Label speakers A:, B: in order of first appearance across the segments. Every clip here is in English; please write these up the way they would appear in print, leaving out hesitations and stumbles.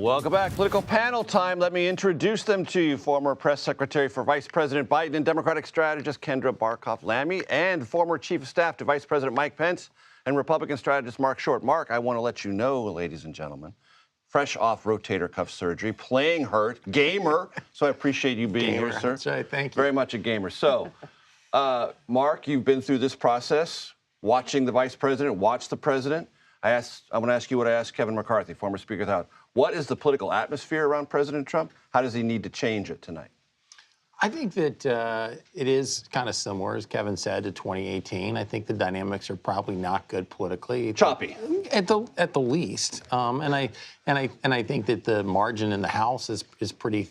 A: Welcome back. Political panel time. Let me introduce them to you. Former press secretary for Vice President Biden and Democratic strategist Kendra Barkoff Lamy, and former chief of staff to Vice President Mike Pence and Republican strategist Marc Short. Marc, I want to let you know, ladies and gentlemen, fresh off rotator cuff surgery, playing hurt, gamer. So I appreciate you being here, sir.
B: That's right. Thank you.
A: Very much a gamer. So, Marc, you've been through this process, watching the vice president, watch the president. I want to ask you what I asked Kevin McCarthy, former Speaker of the House. What is the political atmosphere around President Trump? How does he need to change it tonight?
B: I think that it is kind of similar, as Kevin said, to 2018. I think the dynamics are probably not good politically.
A: Choppy.
B: At the least. And I think that the margin in the House is pretty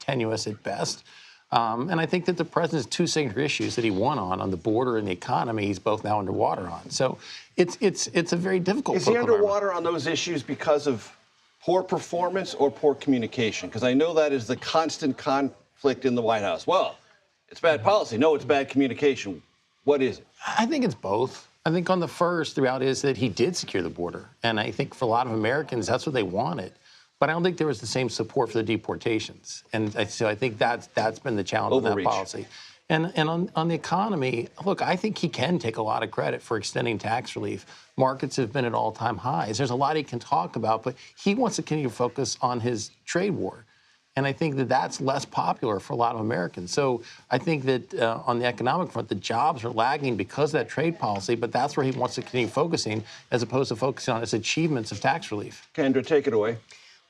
B: tenuous at best. And I think that the president's two signature issues that he won on the border and the economy, he's both now underwater on. So it's a very difficult.
A: Is he underwater on those issues because of poor performance or poor communication? Because I know that is the constant conflict in the White House. Well, it's bad policy. No, it's bad communication. What is it?
B: I think it's both. I think on the first, the reality is that he did secure the border. And I think for a lot of Americans, that's what they wanted. But I don't think there was the same support for the deportations. And so I think that's been the challenge of that policy. And on the economy, look, I think he can take a lot of credit for extending tax relief. Markets have been at all-time highs. There's a lot he can talk about, but he wants to continue to focus on his trade war. And I think that that's less popular for a lot of Americans. So I think that on the economic front, the jobs are lagging because of that trade policy, but that's where he wants to continue focusing as opposed to focusing on his achievements of tax relief.
A: Kendra, take it away.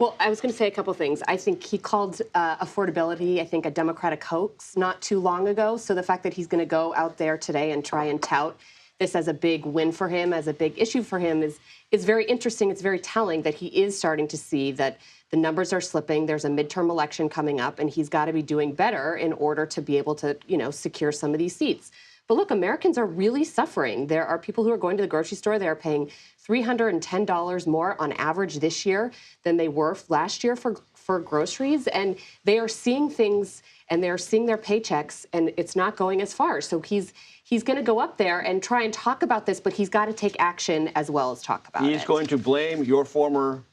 C: Well, I was going to say a couple things. I think he called affordability, I think, a Democratic hoax not too long ago. So the fact that he's going to go out there today and try and tout this as a big win for him, as a big issue for him, is very interesting. It's very telling that he is starting to see that the numbers are slipping. There's a midterm election coming up, and he's got to be doing better in order to be able to, secure some of these seats. But look, Americans are really suffering. There are people who are going to the grocery store. They are paying $310 more on average this year than they were last year for groceries. And they are seeing things and they're seeing their paychecks, and it's not going as far. So he's going to go up there and try and talk about this, but he's got to take action as well as talk about it.
A: He's going to blame your former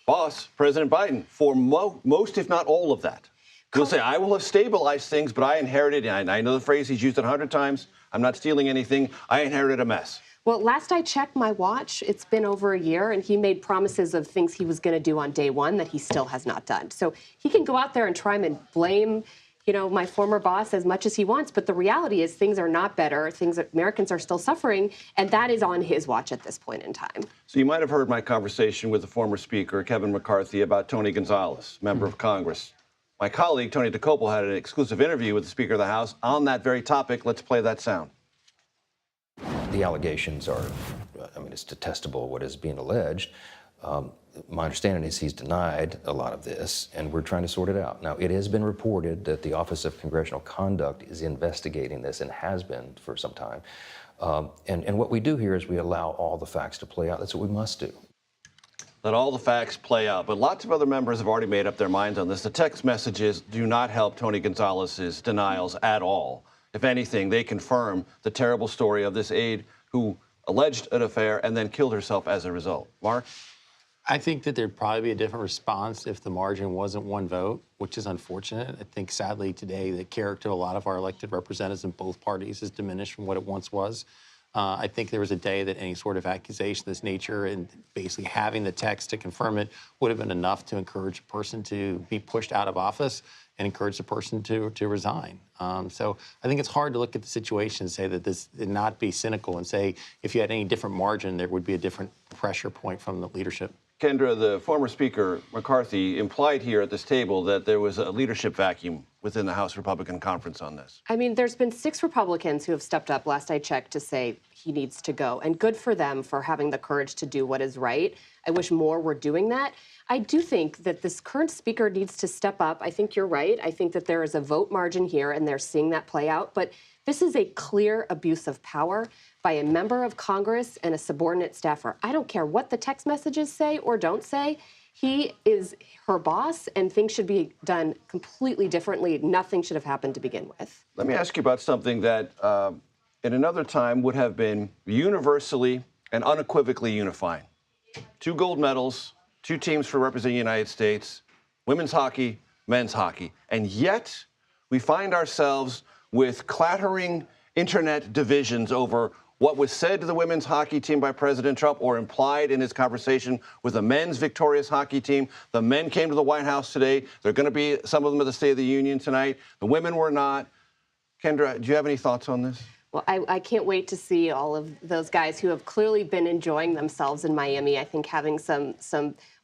A: boss, President Biden, for most, if not all of that. He'll say, I will have stabilized things, but I inherited, and I know the phrase he's used it 100 times, I'm not stealing anything, I inherited a mess.
C: Well, last I checked my watch, it's been over a year, and he made promises of things he was going to do on day one that he still has not done. So he can go out there and try and blame, my former boss as much as he wants, but the reality is things are not better. Americans are still suffering, and that is on his watch at this point in time.
A: So you might have heard my conversation with the former Speaker, Kevin McCarthy, about Tony Gonzales, member of Congress. My colleague, Tony DeCopel, had an exclusive interview with the Speaker of the House on that very topic. Let's play that sound.
D: The allegations are, it's detestable what is being alleged. My understanding is he's denied a lot of this, and we're trying to sort it out. Now, it has been reported that the Office of Congressional Conduct is investigating this and has been for some time. And what we do here is we allow all the facts to play out. That's what we must do.
A: Let all the facts play out. But lots of other members have already made up their minds on this. The text messages do not help Tony Gonzales' denials at all. If anything, they confirm the terrible story of this aide who alleged an affair and then killed herself as a result. Marc?
B: I think that there'd probably be a different response if the margin wasn't one vote, which is unfortunate. I think, sadly, today, the character of a lot of our elected representatives in both parties has diminished from what it once was. I think there was a day that any sort of accusation of this nature and basically having the text to confirm it would have been enough to encourage a person to be pushed out of office and encourage the person to resign. So I think it's hard to look at the situation and say that this and not be cynical and say if you had any different margin, there would be a different pressure point from the leadership.
A: Kendra, the former Speaker McCarthy implied here at this table that there was a leadership vacuum within the House Republican Conference on this.
C: There's been 6 Republicans who have stepped up, last I checked, to say he needs to go. And good for them for having the courage to do what is right. I wish more were doing that. I do think that this current speaker needs to step up. I think you're right. I think that there is a vote margin here, and they're seeing that play out. But this is a clear abuse of power by a member of Congress and a subordinate staffer. I don't care what the text messages say or don't say. He is her boss, and things should be done completely differently. Nothing should have happened to begin with.
A: Let me ask you about something that in another time would have been universally and unequivocally unifying. 2 gold medals, two teams for representing the United States, women's hockey, men's hockey. And yet, we find ourselves with clattering internet divisions over what was said to the women's hockey team by President Trump or implied in his conversation with the men's victorious hockey team. The men came to the White House today. They're going to be, some of them, at the State of the Union tonight. The women were not. Kendra, do you have any thoughts on this?
C: Well, I can't wait to see all of those guys who have clearly been enjoying themselves in Miami. I think having some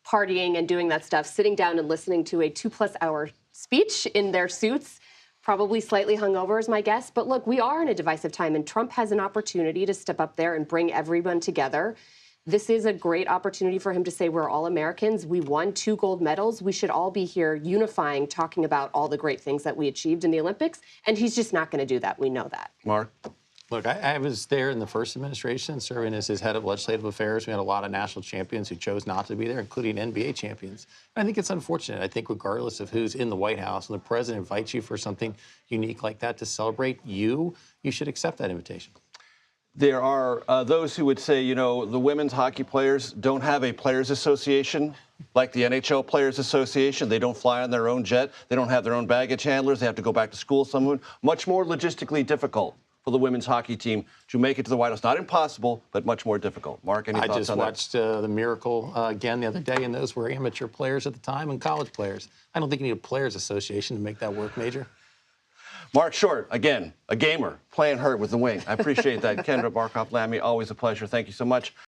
C: partying and doing that stuff, sitting down and listening to a 2+ hour speech in their suits, probably slightly hungover is my guess. But look, we are in a divisive time, and Trump has an opportunity to step up there and bring everyone together. This is a great opportunity for him to say we're all Americans. We won 2 gold medals. We should all be here unifying, talking about all the great things that we achieved in the Olympics. And he's just not going to do that. We know that.
A: Marc?
B: Look, I was there in the first administration serving as his head of legislative affairs. We had a lot of national champions who chose not to be there, including NBA champions. And I think it's unfortunate. I think regardless of who's in the White House, when the president invites you for something unique like that to celebrate you should accept that invitation.
A: There are those who would say, you know, the women's hockey players don't have a players association like the NHL Players Association. They don't fly on their own jet. They don't have their own baggage handlers. They have to go back to school. Some much more logistically difficult for the women's hockey team to make it to the White House. Not impossible, but much more difficult. Marc, any thoughts on that?
B: I just watched the Miracle again the other day, and those were amateur players at the time and college players. I don't think you need a players association to make that work major.
A: Marc Short, again, a gamer, playing hurt with the wing. I appreciate that. Kendra, Barkoff, Lamy, always a pleasure. Thank you so much.